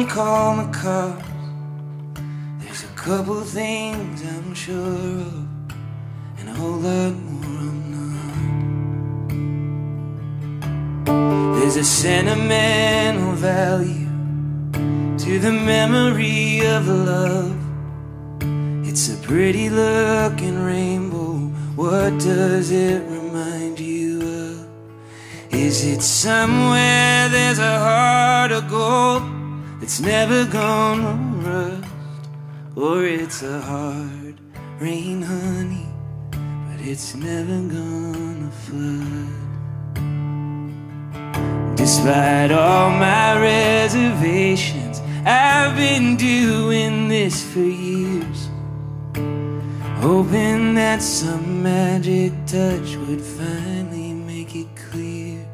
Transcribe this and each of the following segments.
don't call the cops. There's a couple things I'm sure of, and a whole lot more I'm not. There's a sentimental value to the memory of love. It's a pretty looking rainbow. What does it remind you of? Is it somewhere there's a heart of gold that's never gonna rust? Or it's a hard rain, honey, but it's never gonna flood. Despite all my reservations, I've been doing this for years, hoping that some magic touch would finally make it clear.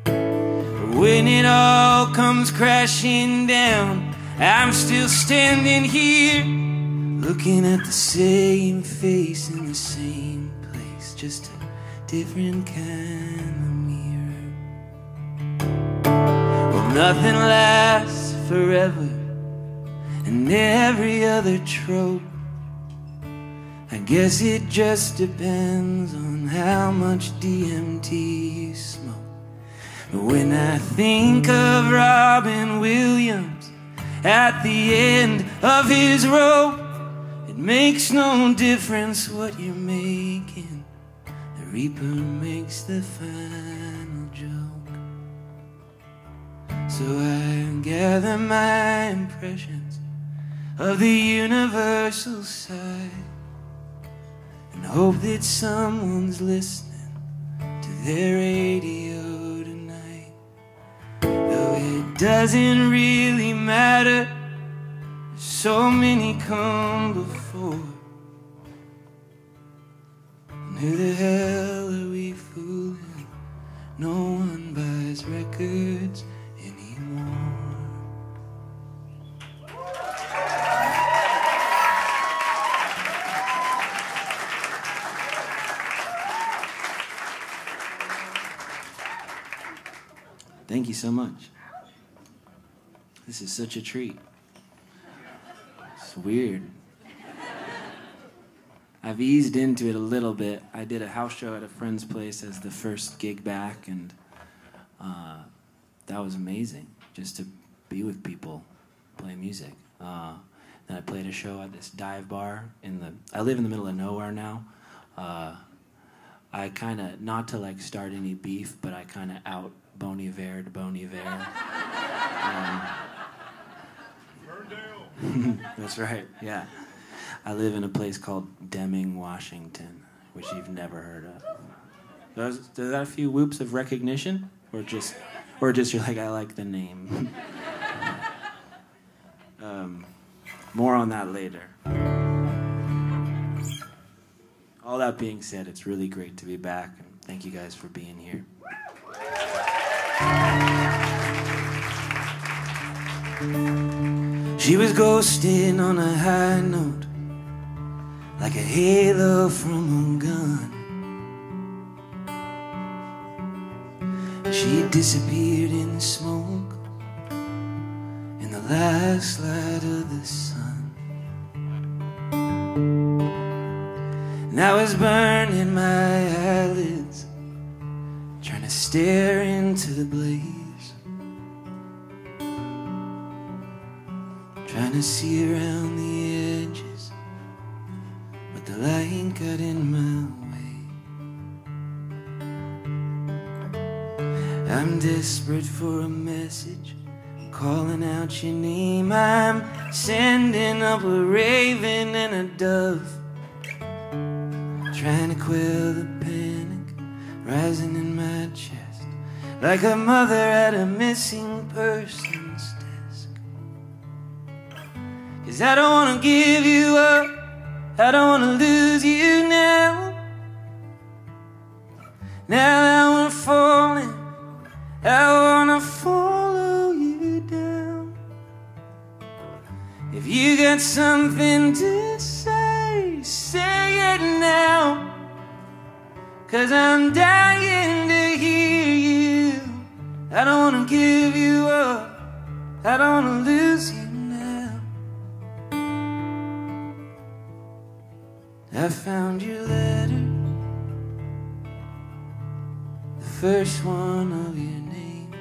But when it all comes crashing down, I'm still standing here, looking at the same face in the same place, just a different kind of mirror. Well, nothing lasts forever, and every other trope, I guess it just depends on how much DMT you smoke. But when I think of Robin Williams at the end of his rope, it makes no difference what you're making. The Reaper makes the final joke. So I gather my impressions of the universal side, and hope that someone's listening to their radio tonight. Though it doesn't really matter, so many come before. And who the hell are we fooling? No one buys records anymore. Thank you so much. This is such a treat. It's weird. I've eased into it a little bit. I did a house show at a friend's place as the first gig back, and that was amazing, just to be with people, play music. Then I played a show at this dive bar I live in the middle of nowhere now. I kind of, not to like start any beef, but I kind of out Bon Iver to Bon Iver. That's right, yeah. I live in a place called Deming, Washington, which you've never heard of. Is that a few whoops of recognition? Or just you're like, I like the name? More on that later. All that being said, it's really great to be back, and thank you guys for being here. She was ghosting on a high note, like a halo from a gun. She disappeared in the smoke, in the last light of the sun. And I was burning my eyelids, trying to stare into the blaze, trying to see around the edges, but the light got in my way. I'm desperate for a message, I'm calling out your name. I'm sending up a raven and a dove, trying to quell the panic rising in my chest, like a mother at a missing persons desk. 'Cause I don't wanna give you up, I don't wanna lose you now. Now that we're falling, I wanna follow you down. If you got something to say, say it now. 'Cause I'm dying to hear you. I don't wanna give you up, I don't wanna lose you now. I found your letter, the first one of your name,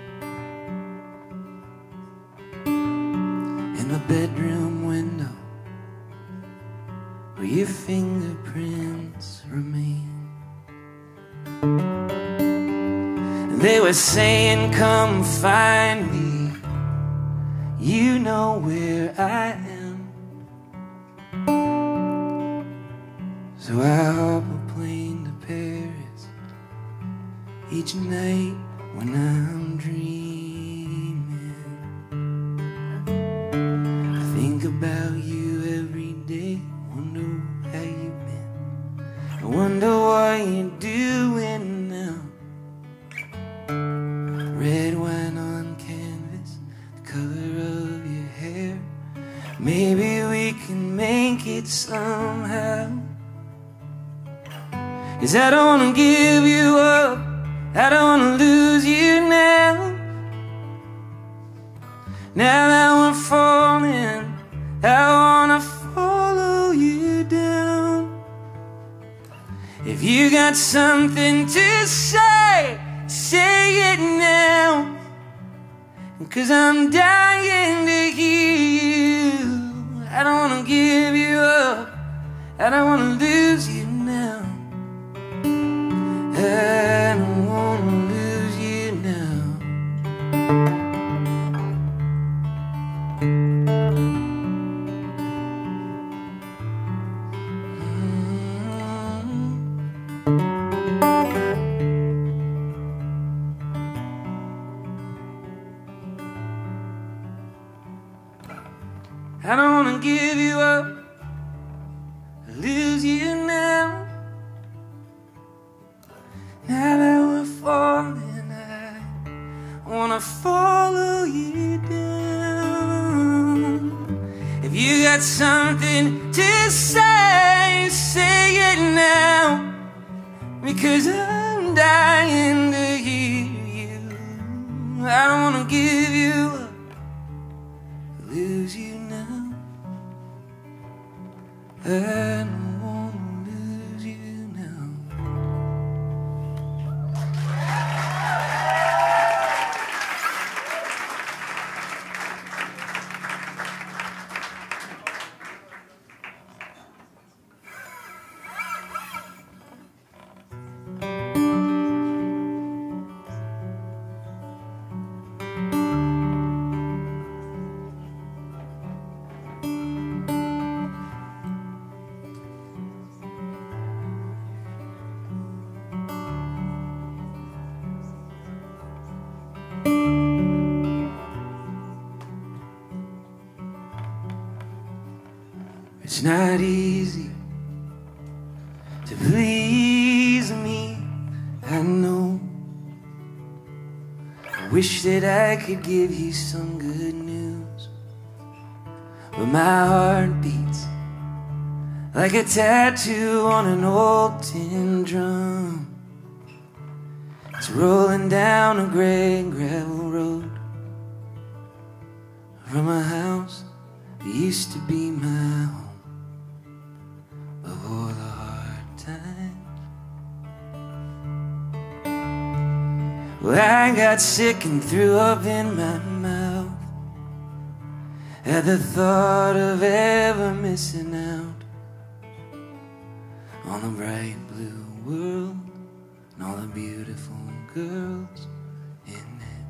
in the bedroom window where your fingerprints remain. And they were saying, come find me, you know where I am. So I hop a plane to Paris each night when I'm dreaming. I think about you every day, wonder how you've been, I wonder what you're doing now. Red wine on canvas, the color of your hair, maybe we can make it somehow. 'Cause I don't wanna give you up, I don't wanna lose you now. Now that we're falling, I wanna follow you down. If you got something to say, say it now. 'Cause I'm dying to hear you. I don't wanna give you up, I don't wanna lose you now. I don't wanna lose you now. I don't wanna give you up, lose you now. Now that we're falling, I wanna follow you down. If you got something to say, say it now. Because I'm dying to hear you. I don't wanna give you up, lose you now. I don't wanna lose you now. It's not easy to please me, I know. I wish that I could give you some good news, but my heart beats like a tattoo on an old tin drum. It's rolling down a gray gravel road from a house that used to be my home. Before the hard times, well, I got sick and threw up in my mouth at the thought of ever missing out on the bright blue world and all the beautiful girls in it.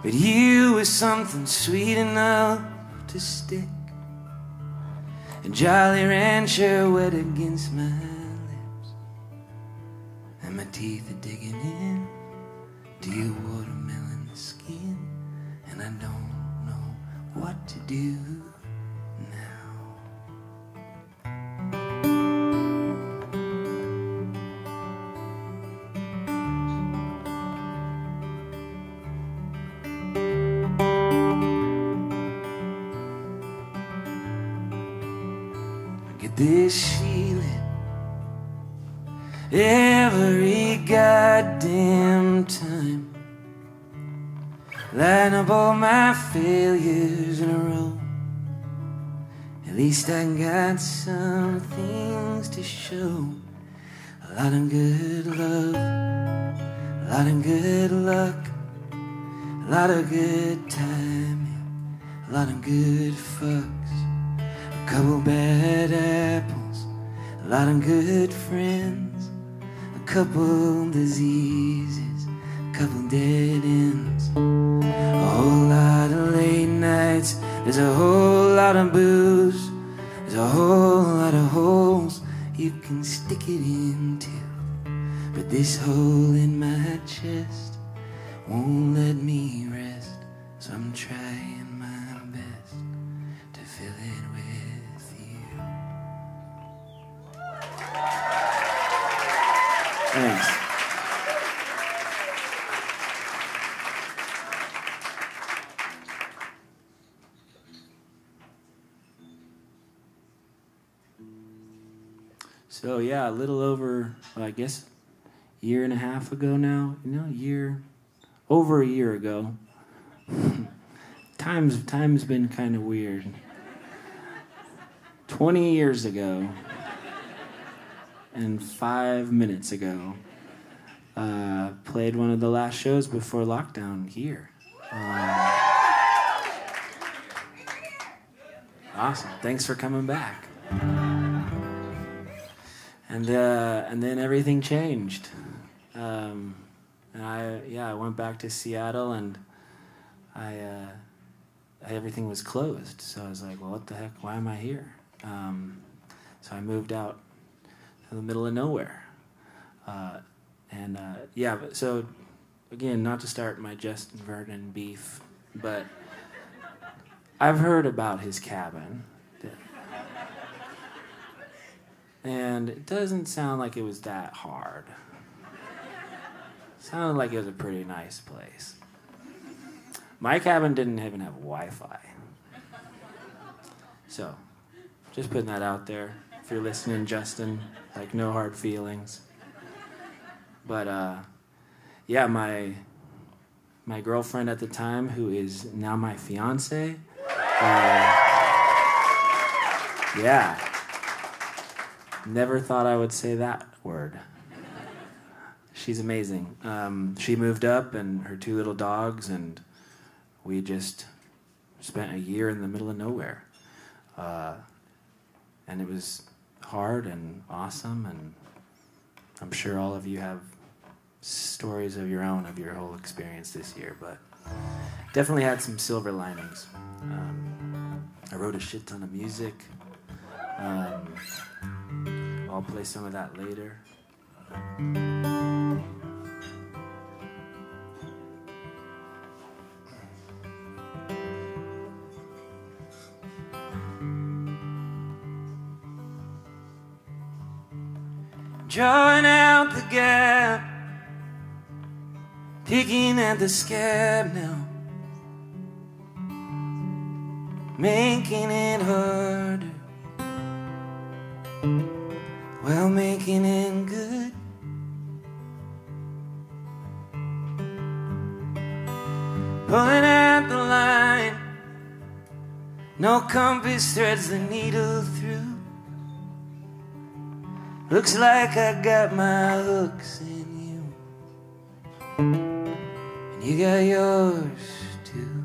But you were something sweet enough to stick, a Jolly Rancher wet against my lips, and my teeth are digging in to your watermelon skin, and I don't know what to do now. Get this feeling every goddamn time. Line up all my failures in a row. At least I got some things to show. A lot of good love, a lot of good luck, a lot of good timing, a lot of good fucks, a couple bad apples, a lot of good friends, a couple diseases, a couple dead ends, a whole lot of late nights. There's a whole lot of booze, there's a whole lot of holes you can stick it into. But this hole in my chest won't let me rest, so I'm trying my best to fill it with you. Thanks. So yeah, a little over, well, I guess, a year and a half ago now. Over a year ago. Time's been kind of weird. 20 years ago, and 5 minutes ago, played one of the last shows before lockdown here. Awesome. Thanks for coming back. And then everything changed. And I went back to Seattle, and everything was closed. So I was like, well, what the heck? Why am I here? So I moved out to the middle of nowhere. So again, not to start my Justin Vernon beef, but I've heard about his cabin. And it doesn't sound like it was that hard. It sounded like it was a pretty nice place. My cabin didn't even have Wi-Fi. So, just putting that out there. If you're listening, Justin, like, no hard feelings. But, my girlfriend at the time, who is now my fiance, never thought I would say that word. She's amazing. She moved up, and her 2 little dogs, and we just spent a year in the middle of nowhere. And it was hard and awesome, and I'm sure all of you have stories of your own of your whole experience this year, but definitely had some silver linings. I wrote a shit ton of music. I'll play some of that later. Drawing out the gap, picking at the scab now, making it harder while making it good. Pulling out the line, no compass threads the needle through. Looks like I got my hooks in you, and you got yours too.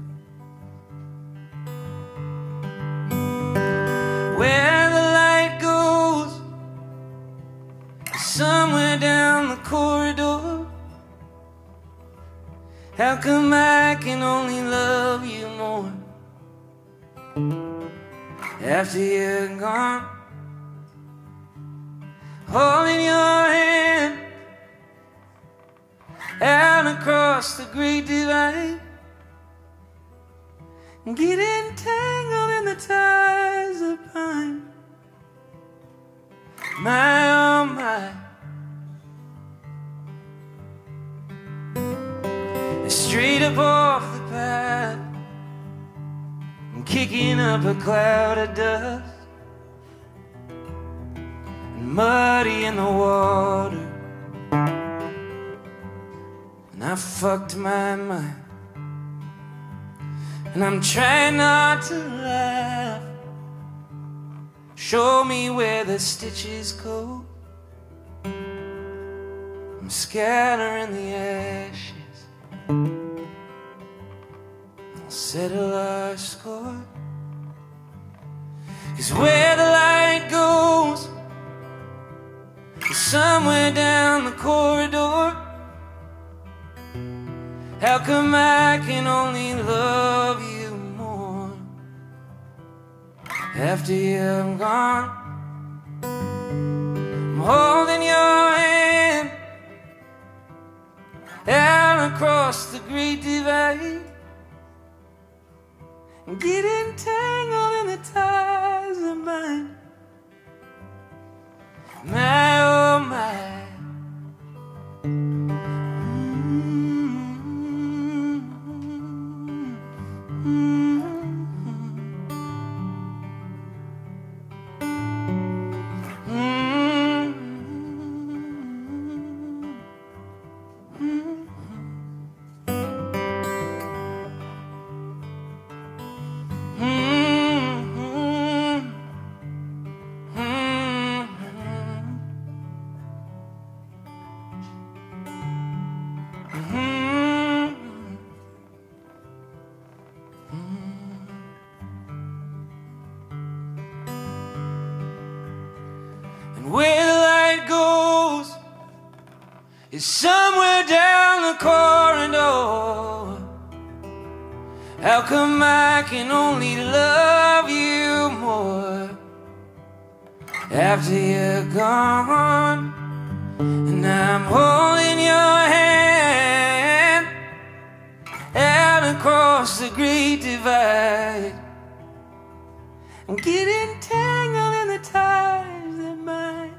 Where the light goes, somewhere down the corridor. How come I can only love you more after you're gone? Holding your hand out across the great divide, getting tangled in the ties of pine. My, oh my, straight up off the path, I'm kicking up a cloud of dust, and muddy in the water, I fucked my mind, and I'm trying not to laugh. Show me where the stitches go. I'm scattering the ashes. I'll settle our score. 'Cause where the light goes is somewhere down the corridor. How come I can only love you more after you're gone? I'm holding your hand out across the great divide, and getting tangled in the ties of mine. My, oh my. And where the light goes is somewhere down the corridor. How come I can only love you more after you're gone? And I'm holding your hand out across the great divide. I'm getting tangled in the ties that bind.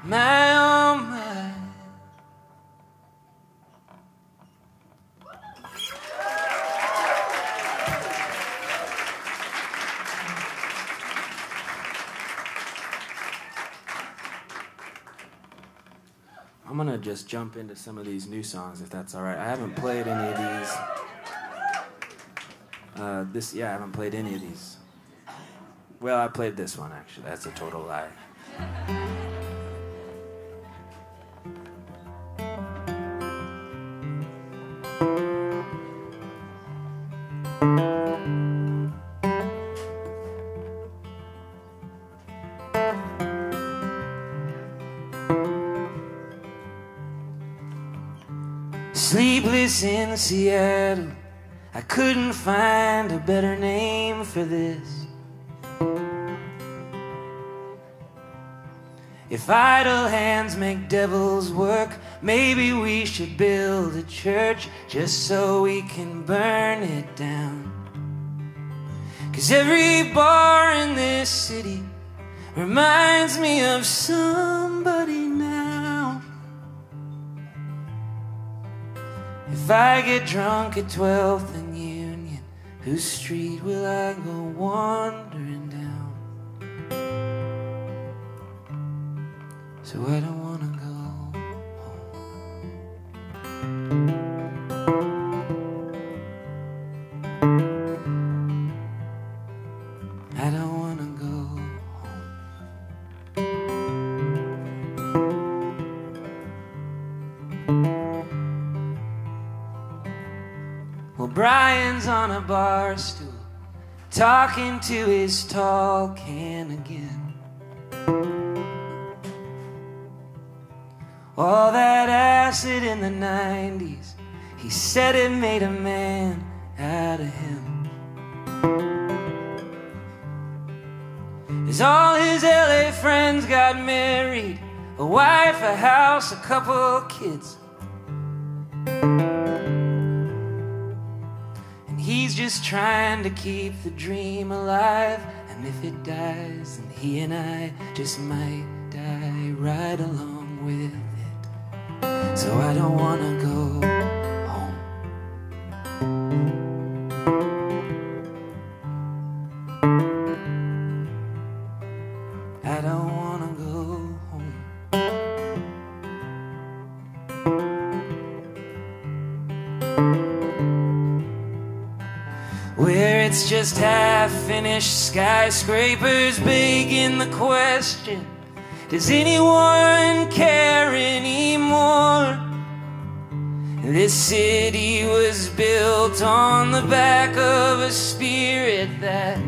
My, oh my. I'm gonna just jump into some of these new songs, if that's all right. I haven't played any of these. I haven't played any of these. Well, I played this one, actually. That's a total lie. Sleepless in Seattle, I couldn't find a better name for this. If idle hands make devils work, maybe we should build a church just so we can burn it down. 'Cause every bar in this city reminds me of somebody now. If I get drunk at 12th and Union, whose street will I go wandering down? So I don't wanna go home. I don't wanna go home. Well, Brian's on a bar stool, talking to his tall can again. All that acid in the 90s, he said it made a man out of him. As all his LA friends got married, a wife, a house, a couple kids. And he's just trying to keep the dream alive. And if it dies, then he and I just might die right along with it. So I don't wanna go home. I don't wanna go home. it's just half-finished skyscrapers begging the question, does anyone care anymore? This city was built on the back of a spirit that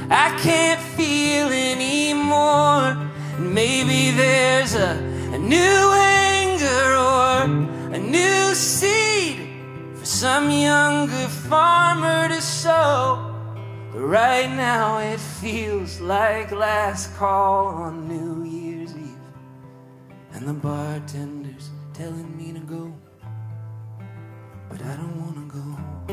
I can't feel anymore. And maybe there's a new anger or a new seed for some younger farmer to sow. But right now it feels like last call on New Year's Eve, and the bartender's telling me to go, but I don't want to go home.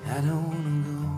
I don't want to go home.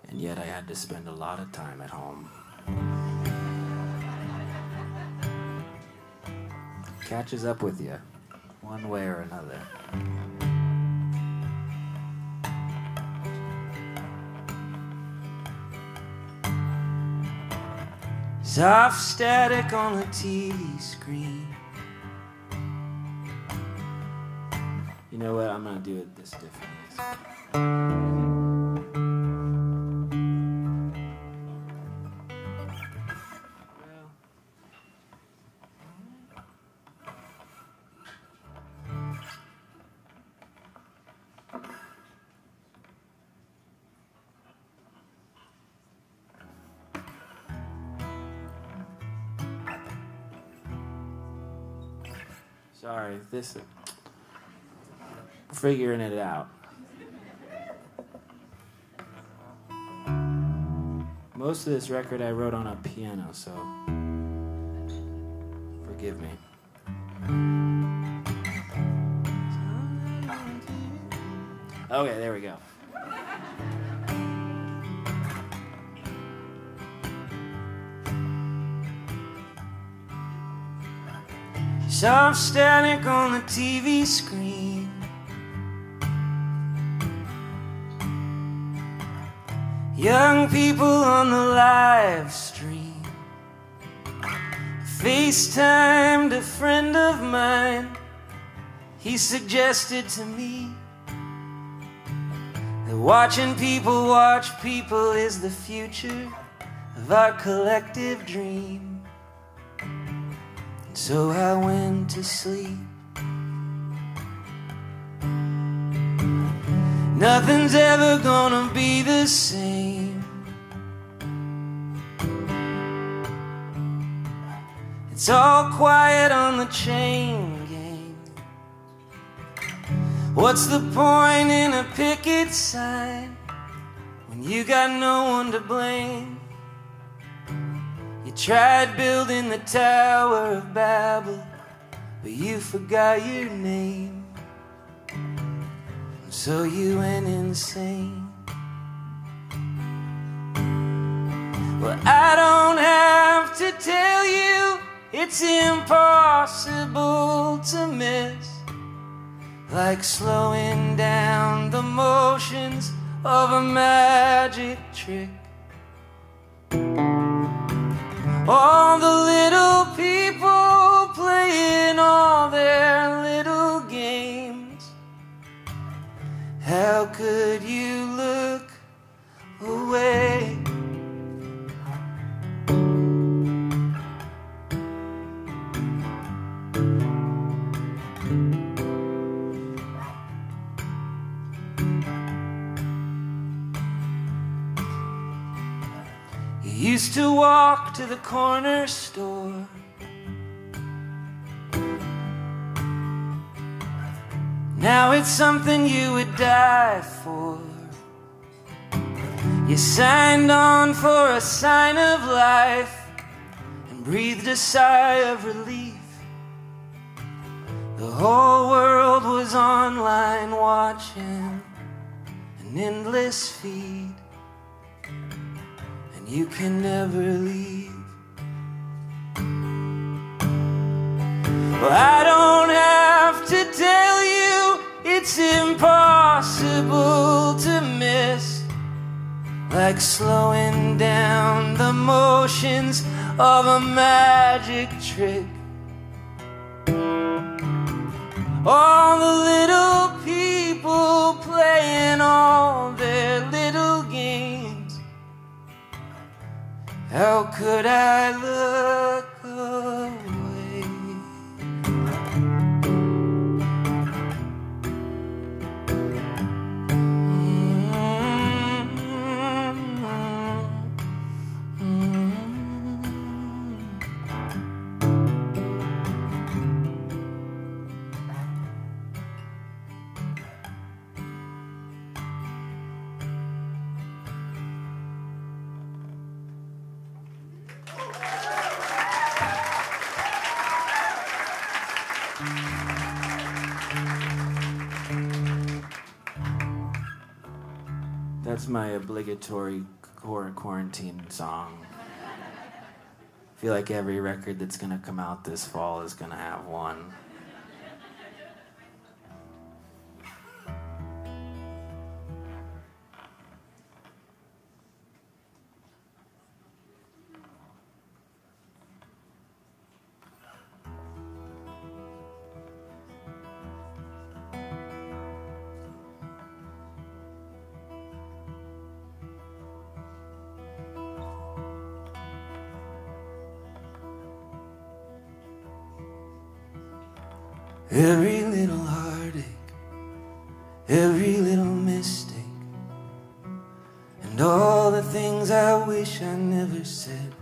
And yet I had to spend a lot of time at home. Catches up with you, one way or another. Soft static on a TV screen. You know what? I'm gonna do it this differently. Sorry, this is figuring it out. Most of this record I wrote on a piano, so forgive me. Okay, there we go. Soft static on the TV screen. Young people on the live stream. FaceTimed a friend of mine. He suggested to me that watching people watch people is the future of our collective dream. So I went to sleep. Nothing's ever gonna be the same. It's all quiet on the chain gang. What's the point in a picket sign when you got no one to blame? You tried building the Tower of Babel, but you forgot your name. So you went insane. Well, I don't have to tell you, it's impossible to miss. Like slowing down the motions of a magic trick. All the little people playing all their little games. How could you look away? You used to walk to the corner store. Now it's something you would die for. You signed on for a sign of life and breathed a sigh of relief. The whole world was online watching an endless feed, and you can never leave. Well, I don't have to tell you it's impossible to miss, like slowing down the motions of a magic trick. All the little people playing all their little games. How could I look away? That's my obligatory quarantine song. I feel like every record that's gonna come out this fall is gonna have one. Every little heartache, every little mistake, and all the things I wish I never said.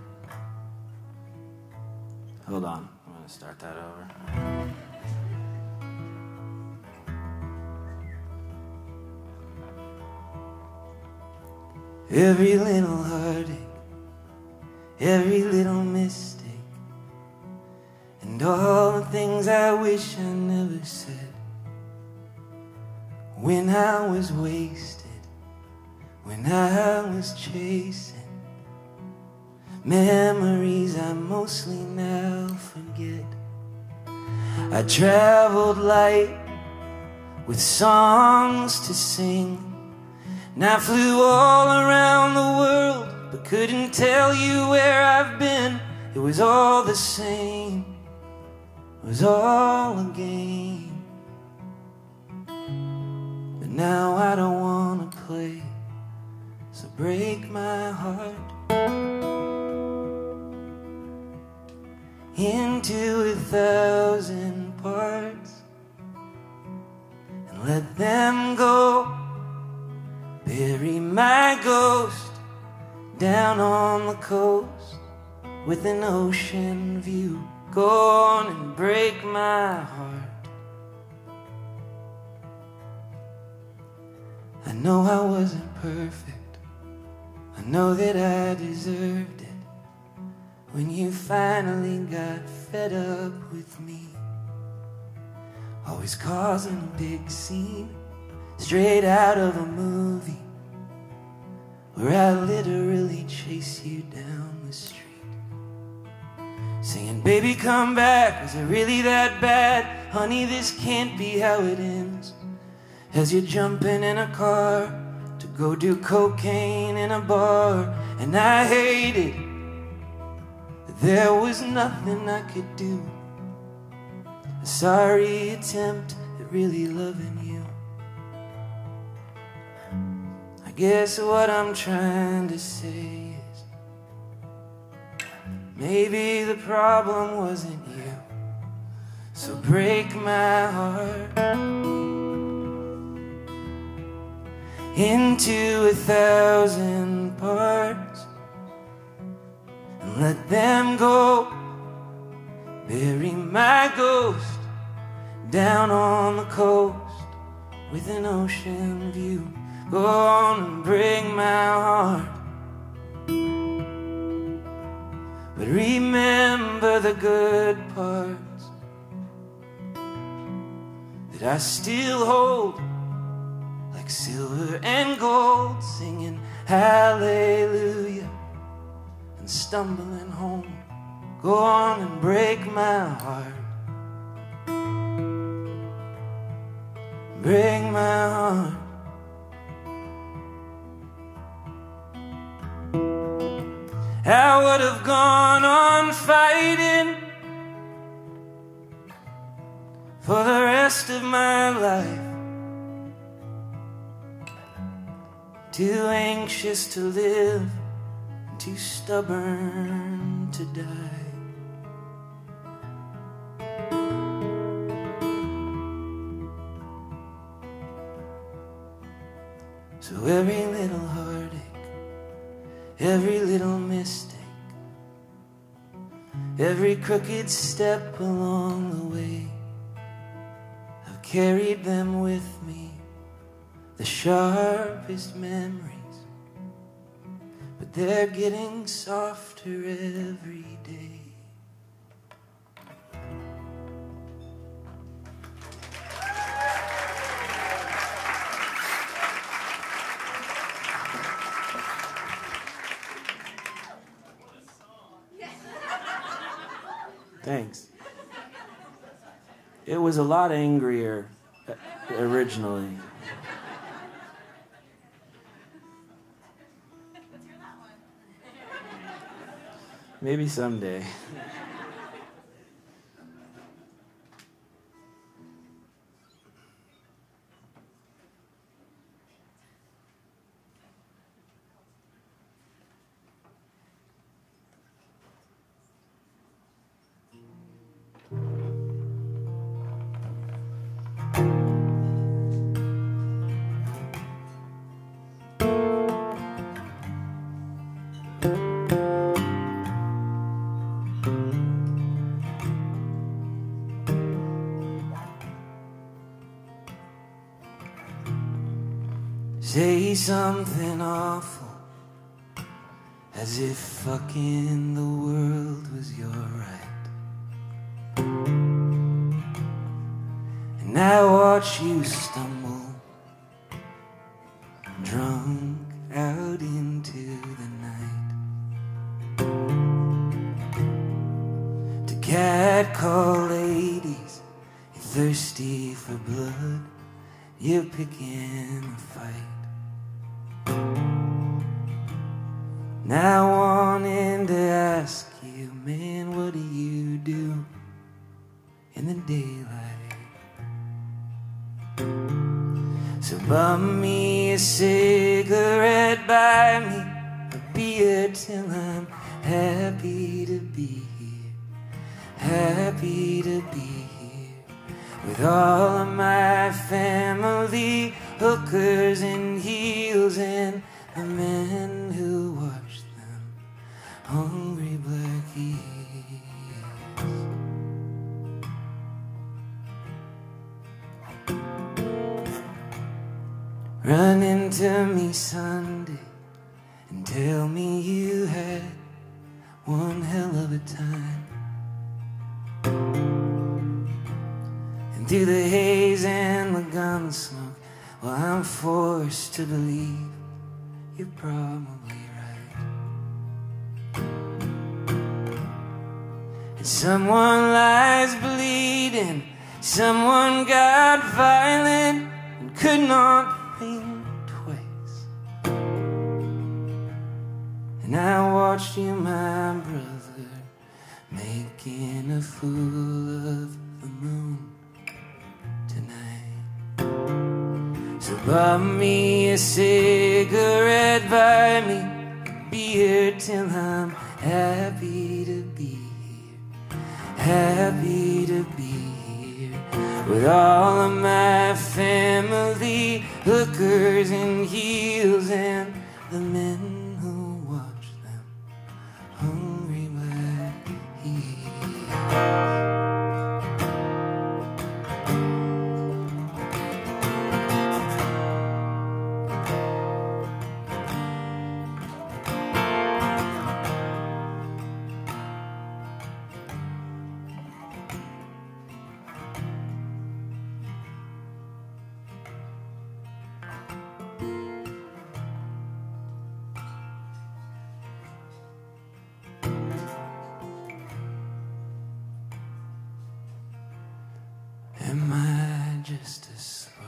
Hold on, I'm gonna start that over. Every little heartache, every little mistake, and all the things I wish I never said. When I was wasted, when I was chasing memories I mostly now forget. I traveled light with songs to sing, and I flew all around the world, but couldn't tell you where I've been. It was all the same. It was all a game. But now I don't wanna play, so break my heart into 1,000 parts and let them go. Bury my ghost down on the coast with an ocean view. Go on and break my heart. I know I wasn't perfect, I know that I deserved it when you finally got fed up with me. Always causing a big scene, straight out of a movie, where I literally chase you down the street, singing, baby, come back, was it really that bad? Honey, this can't be how it ends. As you're jumping in a car to go do cocaine in a bar, and I hated that there was nothing I could do. A sorry attempt at really loving you. I guess what I'm trying to say is, maybe the problem wasn't you, so break my heart into 1,000 parts and let them go. Bury my ghost down on the coast with an ocean view. Go on and break my heart, but remember the good parts that I still hold, like silver and gold, singing hallelujah and stumbling home. Go on and break my heart, break my heart. I would have gone on fighting for the rest of my life, too anxious to live, too stubborn to die. So every little heartache, every little mistake, every crooked step along the way, I've carried them with me, the sharpest memories, but they're getting softer every day. Thanks. It was a lot angrier originally. Maybe someday. Say something awful, as if fucking the world was your right. And I watch you stumble, drunk out into the night, to catcall ladies, you're thirsty for blood, you're picking a fight. Now wanting to ask you, man, what do you do in the daylight? So bum me a cigarette, buy me a beer till I'm happy to be here, happy to be here with all of my family, hookers and heels and the men who watch them, hungry black ears. Run into me Sunday and tell me you had one hell of a time. And through the haze and the gun smoke, well, I'm forced to believe you're probably right. And someone lies bleeding, someone got violent and could not think twice. And I watched you, my brother, making a fool of the moon tonight. So buy me a cigarette, buy me a beer till I'm happy to be here, happy to be here with all of my family, hookers and heels and the men who watch them, hungry black ears. Am I just a spark?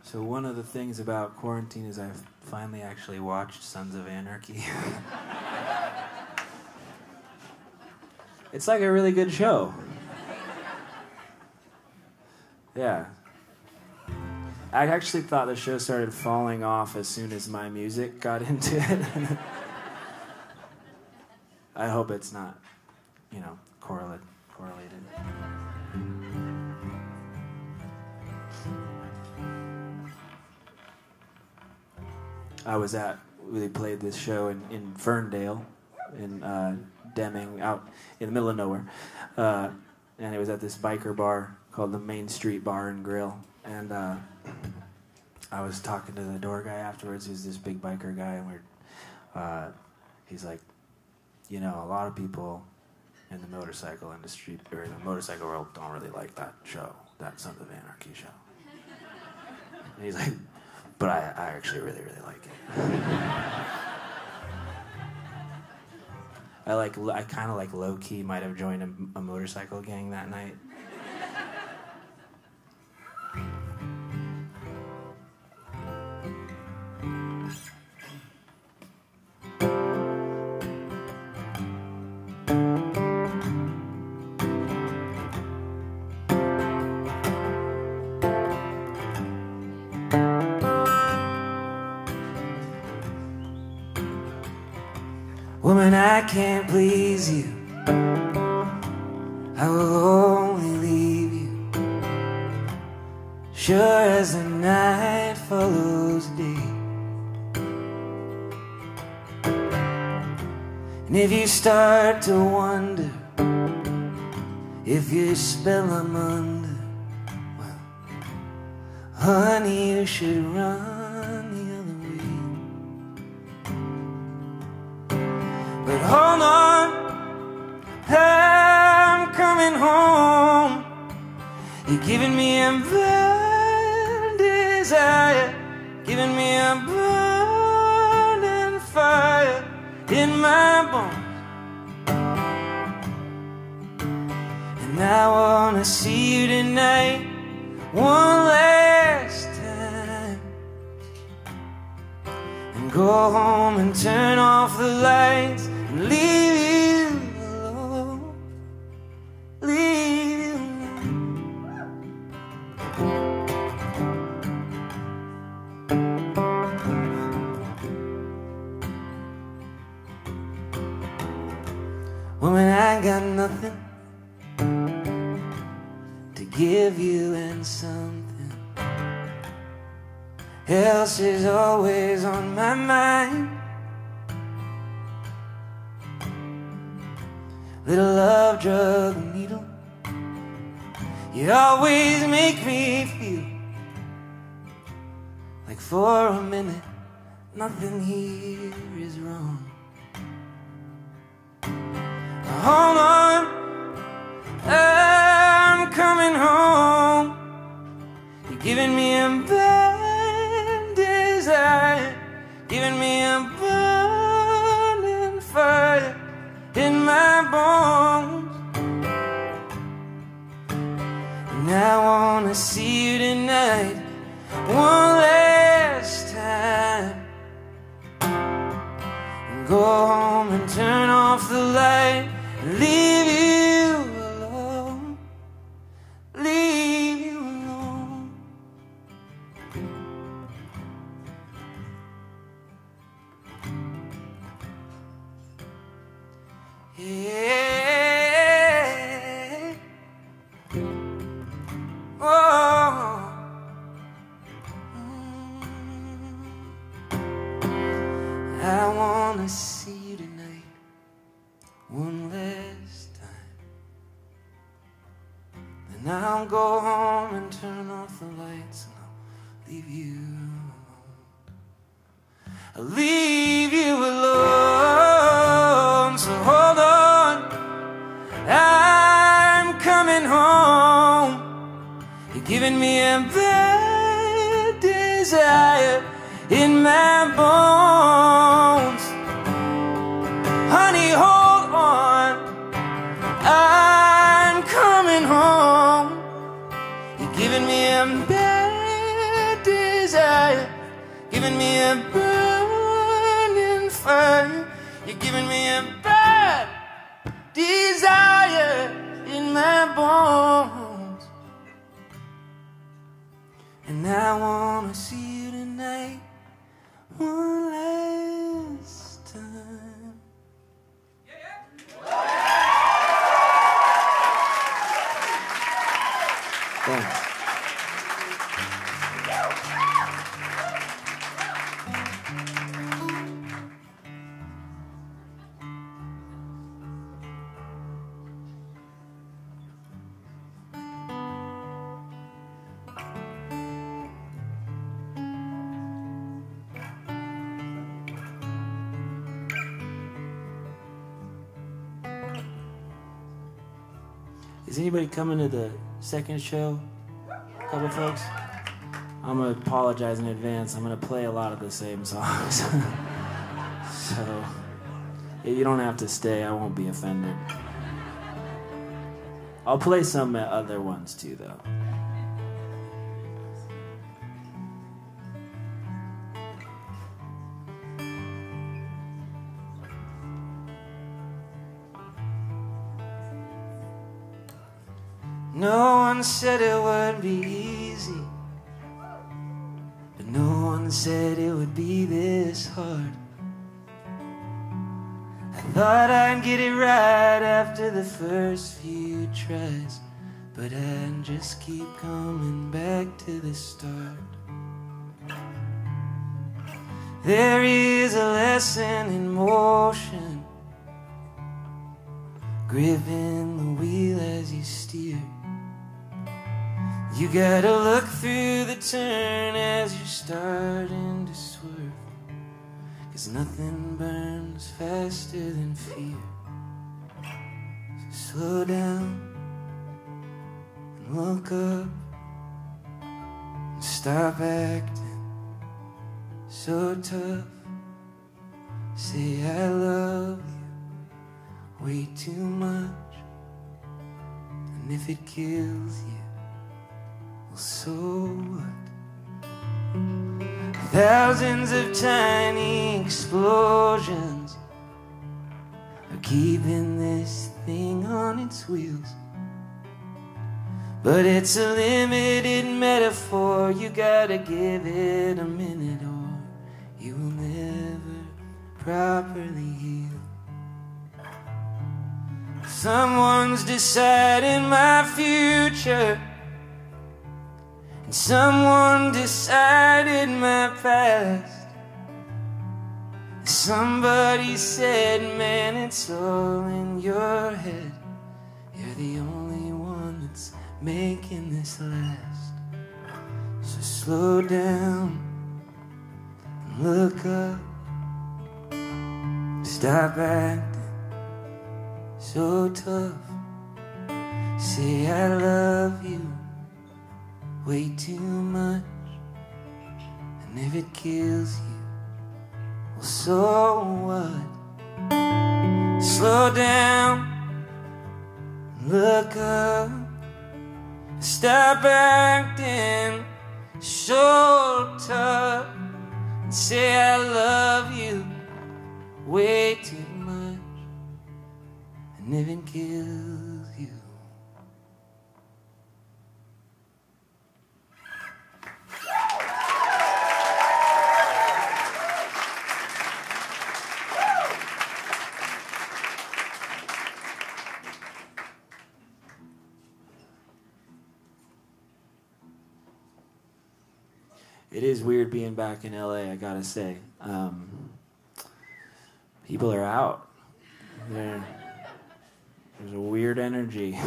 So one of the things about quarantine is I've finally actually watched Sons of Anarchy. It's like a really good show. Yeah. I actually thought the show started falling off as soon as my music got into it. I hope it's not, correlated. We played this show in Ferndale, in Deming, out in the middle of nowhere. And it was at this biker bar called the Main Street Bar and Grill. And I was talking to the door guy afterwards. He was this big biker guy, and he's like, a lot of people in the motorcycle industry, or in the motorcycle world, don't really like that show, that Sons of Anarchy show. And he's like, but I actually really, really like it. I kind of like low-key might have joined a motorcycle gang that night. Woman, I can't please you. I will only leave you. Sure as the night follows day. And if you start to wonder if you spell I'm under, well, honey, you should run. But hold on, I'm coming home. You're giving me a burning desire, giving me a burning fire in my bones. And I wanna see you tonight, one last time, and go home and turn off the lights. Leave you alone, leave you alone. Woman, I got nothing to give you and something else is always on my mind. Little love, drug, needle, you always make me feel like for a minute nothing here is wrong. Hold on, I'm coming home. You're giving me a burning desire, giving me a burning fire in my bones. And I wanna see you tonight, one last time, and go home and turn off the light and leave you alone, leave you alone. Yeah. Oh. I wanna see you tonight, one last time, and I'll go home and turn off the lights, and I'll leave you alone. I'll leave you alone. So hold on, I'm coming home. You're giving me a burning desire in my bones. Honey, hold on, I'm coming home. You're giving me a bad desire, giving me a burning fire. You're giving me a bad desire in my bones. And I wanna see you tonight one last time. Thanks. Is anybody coming to the second show? A couple folks? I'm gonna apologize in advance. I'm gonna play a lot of the same songs. So, you don't have to stay. I won't be offended. I'll play some other ones too, though. No one said it would be easy, but no one said it would be this hard. I thought I'd get it right after the first few tries, but I'd just keep coming back to the start. There is a lesson in motion, gripping the wheel as you steer. You gotta look through the turn as you're starting to swerve, 'cause nothing burns faster than fear. So slow down and look up and stop acting so tough. Say I love you way too much, and if it kills you, so what? Thousands of tiny explosions are keeping this thing on its wheels, but it's a limited metaphor. You gotta give it a minute or you will never properly heal. Someone's deciding my future, and someone decided my past. Somebody said, man, it's all in your head. You're the only one that's making this last. So slow down and look up. Stop acting so tough. Say I love you way too much, and if it kills you, well, so what? Slow down, look up, stop acting so tough, and say I love you way too much, and if it kills you. It is weird being back in LA, I gotta say. People are out. There's a weird energy.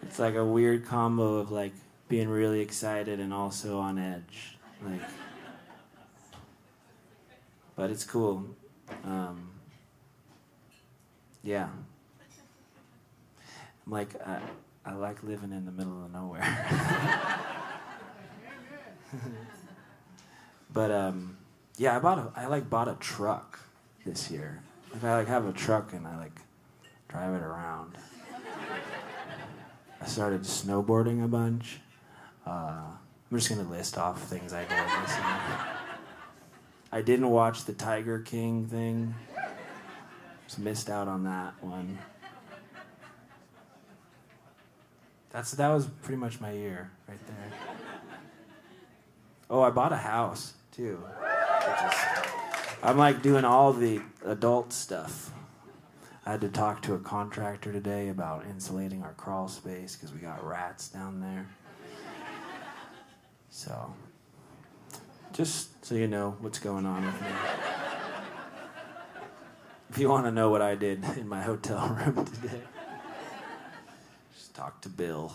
It's like a weird combo of like being really excited and also on edge. Like, but it's cool. Yeah. I'm like, I like living in the middle of nowhere. But yeah, I bought a truck this year. Like I have a truck and I drive it around. I started snowboarding a bunch. I'm just gonna list off things I did this year. I didn't watch the Tiger King thing. Just missed out on that one. That was pretty much my year right there. Oh, I bought a house too. I'm doing all the adult stuff. I had to talk to a contractor today about insulating our crawl space because we got rats down there. So, just so you know what's going on with me. If you want to know what I did in my hotel room today, just talk to Bill.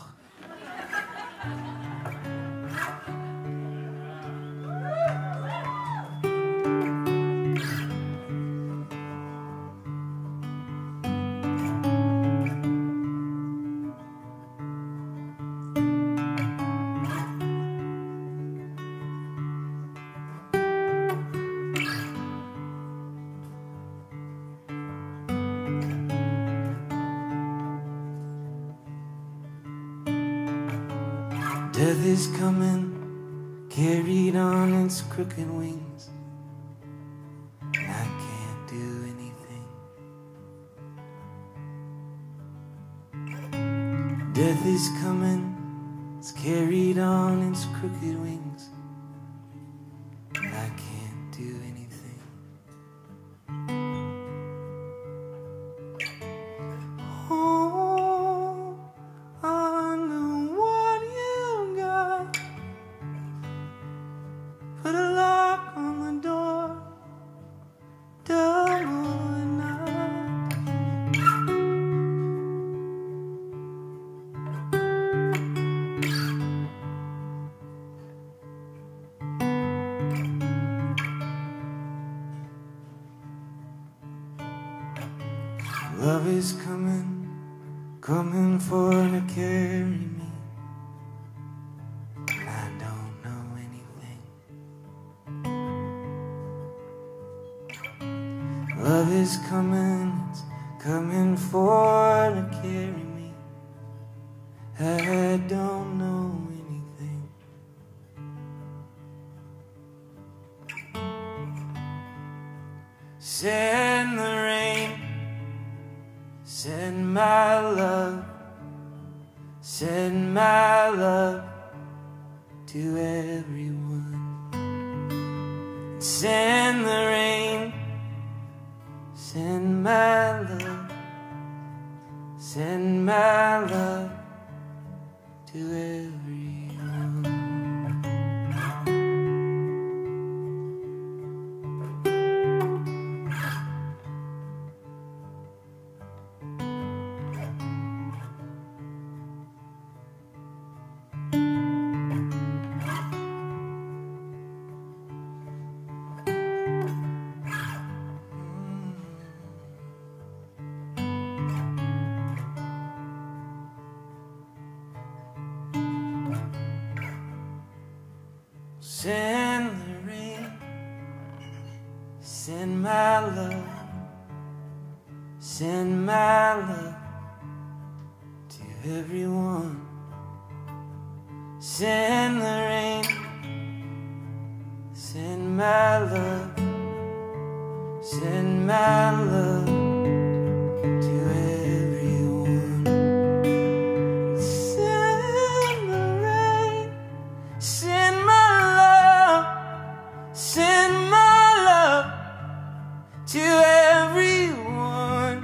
Death is coming, carried on its crooked wings, and I can't do anything. Death is coming, it's carried on its crooked wings, and I can't do anything. Love is coming for to carry me, and I don't know anything. Love is it's coming for to carry me, I don't know anything. Send the rain, send my love, send my love to everyone. Send the rain, send my love, send my love to everyone. Send the rain, send my love, send my love to everyone. Send the rain, send my love, send my love to everyone. Send the rain, send my love, send my love to everyone.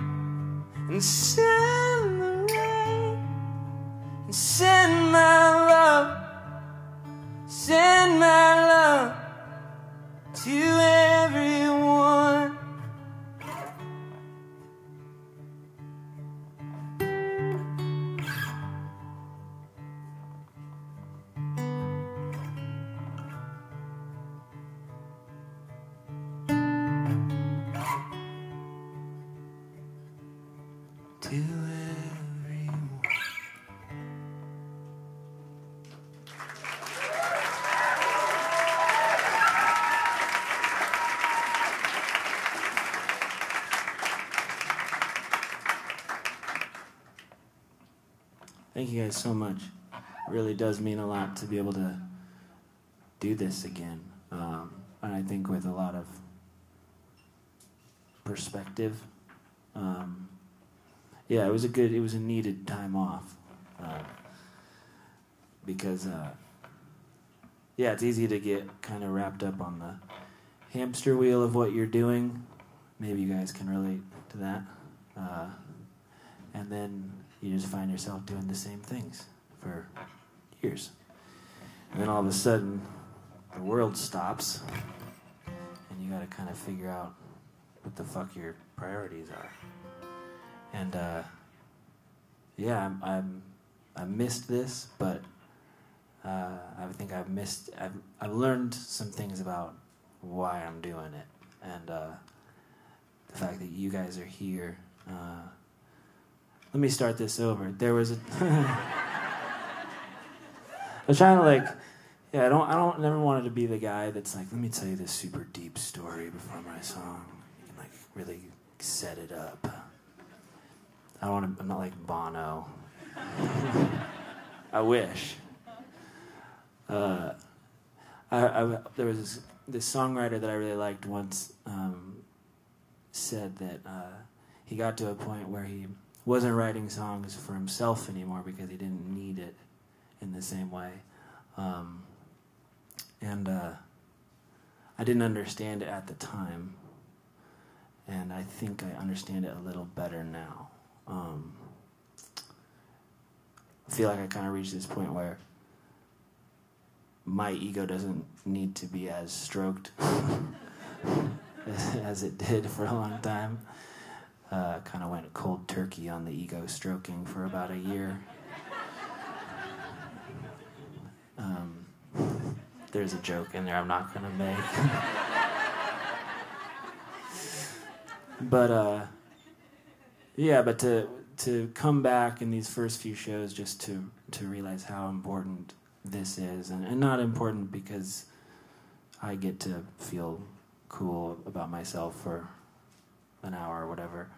And send the rain, and send my love, send my love to everyone. thank you guys so much. It really does mean a lot to be able to do this again. And I think with a lot of perspective. Yeah, it was a needed time off. Because, yeah, it's easy to get kind of wrapped up on the hamster wheel of what you're doing. Maybe you guys can relate to that. And then you just find yourself doing the same things for years. And then all of a sudden, the world stops, and you gotta kind of figure out what the fuck your priorities are. And, yeah, I missed this, but I think I've learned some things about why I'm doing it, and the fact that you guys are here. Let me start this over. There was a I was trying to I don't never wanted to be the guy that's like, let me tell you this super deep story before my song. You can really set it up. I'm not like Bono. I wish. There was this songwriter that I really liked once said that he got to a point where he wasn't writing songs for himself anymore because he didn't need it in the same way. And I didn't understand it at the time, and I think I understand it a little better now. I feel like I kind of reached this point where my ego doesn't need to be as stroked as it did for a long time. Kind of went cold turkey on the ego stroking for about a year. There's a joke in there I'm not gonna make. But yeah, but to come back in these first few shows just to realize how important this is, and not important because I get to feel cool about myself for an hour or whatever,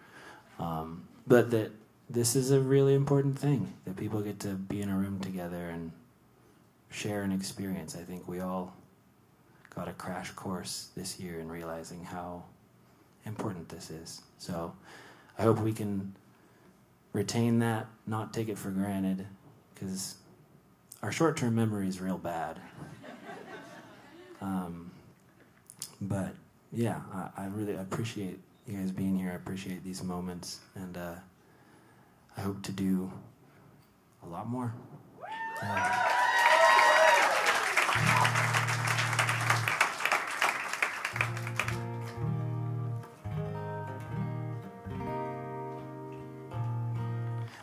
but that this is a really important thing, that people get to be in a room together and share an experience. I think we all got a crash course this year in realizing how important this is. So I hope we can retain that, not take it for granted, because our short-term memory is real bad. But yeah, I really appreciate you guys being here. I appreciate these moments, and I hope to do a lot more.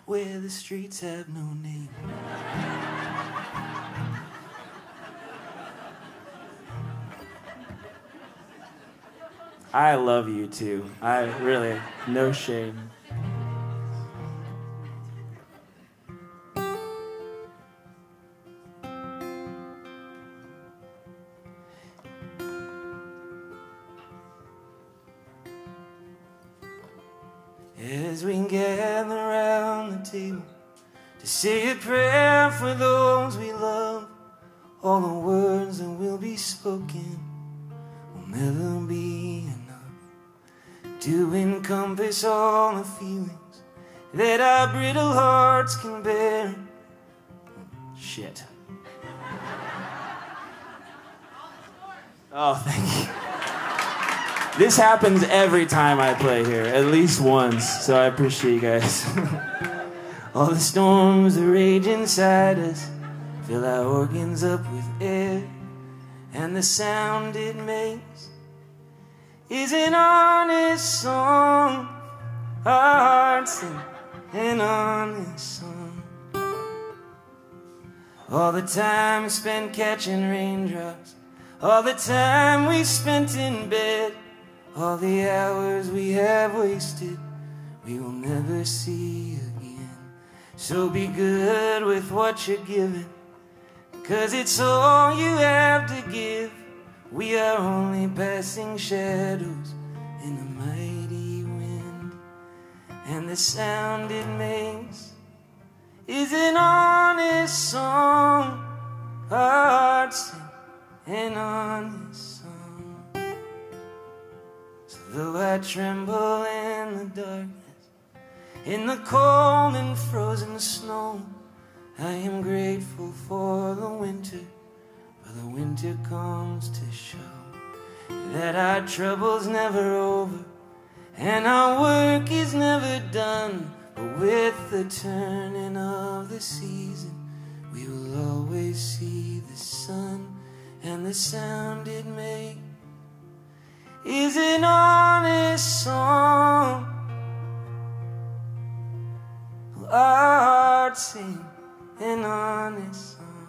Where the streets have no name. I love you too. I really, no shame. As we gather around the table to say a prayer for those we love, all the words that will be spoken will never be enough to encompass all the feelings that our brittle hearts can bear. Shit. Oh, thank you. This happens every time I play here, at least once, so I appreciate you guys. All the storms that rage inside us fill our organs up with air, and the sound it makes is an honest song. Our hearts sing an honest song. All the time spent catching raindrops, all the time we spent in bed, all the hours we have wasted, we will never see again. So be good with what you're giving, 'cause it's all you have to give. We are only passing shadows in a mighty wind, and the sound it makes is an honest song. Heart sing an honest song. So though I tremble in the darkness, in the cold and frozen snow, I am grateful for the winter, for the winter comes to show that our trouble's never over and our work is never done. But with the turning of the season, we will always see the sun, and the sound it makes is an honest song. Our hearts sing an honest song.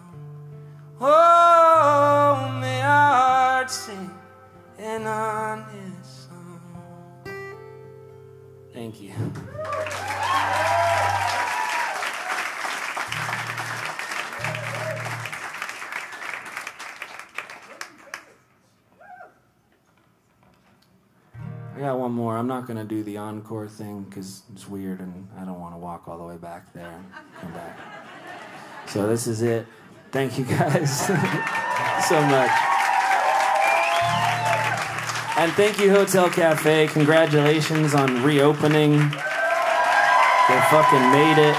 Oh, may our hearts sing an honest song. Thank you. I got one more. I'm not going to do the encore thing because it's weird and I don't want to walk all the way back there and come back. So this is it. Thank you guys so much. And thank you, Hotel Cafe. Congratulations on reopening. They fucking made it.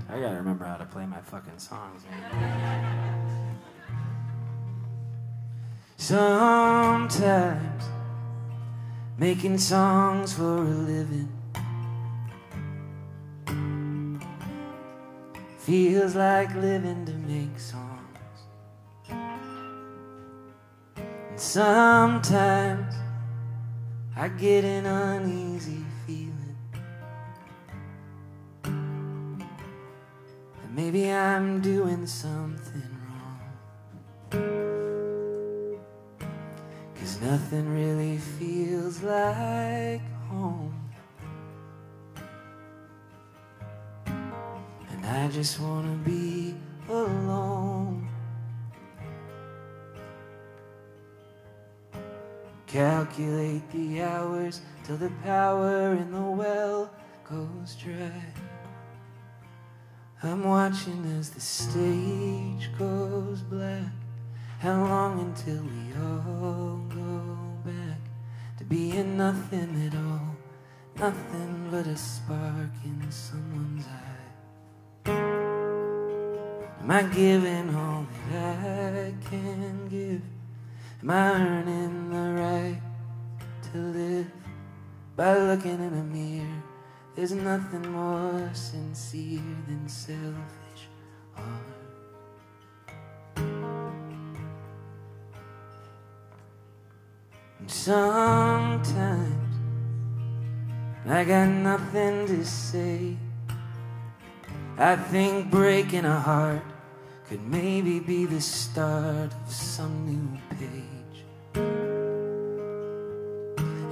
I gotta remember how to play my fucking songs, man. Sometimes making songs for a living feels like living to make songs. And sometimes I get an uneasy feeling that maybe I'm doing something wrong, 'cause nothing really feels like home. And I just wanna be alone. Calculate the hours till the power in the well goes dry. I'm watching as the stage goes black. How long until we all go back to being nothing at all? Nothing but a spark in someone's eye. Am I giving all that I can give? Am I earning the right to live? By looking in a mirror, there's nothing more sincere than selfish art. And sometimes I got nothing to say. I think breaking a heart could maybe be the start of some new page.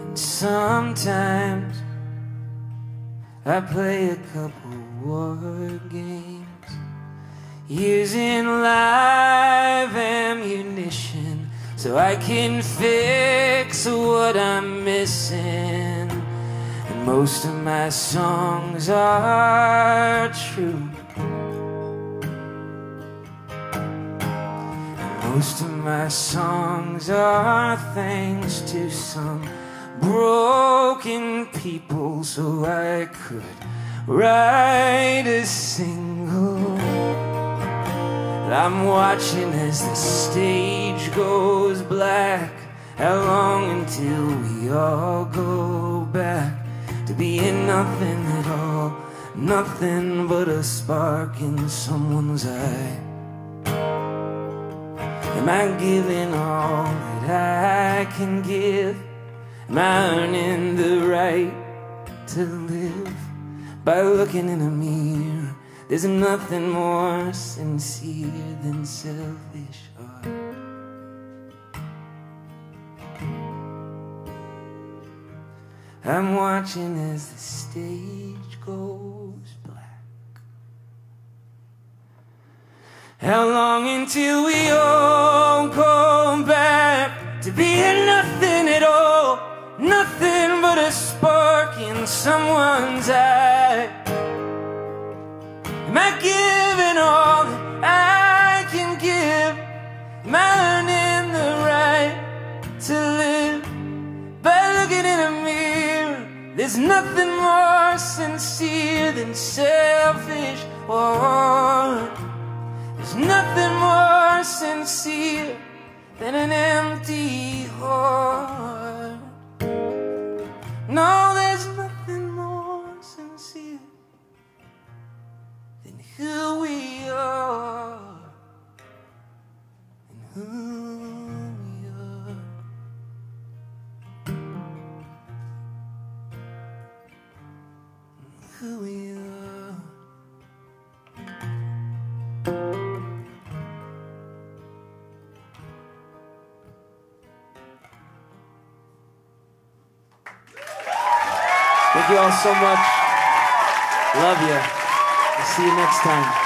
And sometimes I play a couple war games, using live ammunition so I can fix what I'm missing. And most of my songs are true. Most of my songs are thanks to some broken people, so I could write a single. I'm watching as the stage goes black. How long until we all go back to being nothing at all? Nothing but a spark in someone's eye. Am I giving all that I can give? Am I earning the right to live? By looking in a mirror, there's nothing more sincere than selfish art. I'm watching as the stage goes black. How long until we all go back to being nothing at all? Nothing but a spark in someone's eye. Am I giving all that I can give? Am I earning the right to live by looking in a mirror? There's nothing more sincere than selfish or there's nothing more sincere than an empty heart. No, there's nothing more sincere than who we are and who we are. And who we are. Thank you all so much. Love you. I'll see you next time.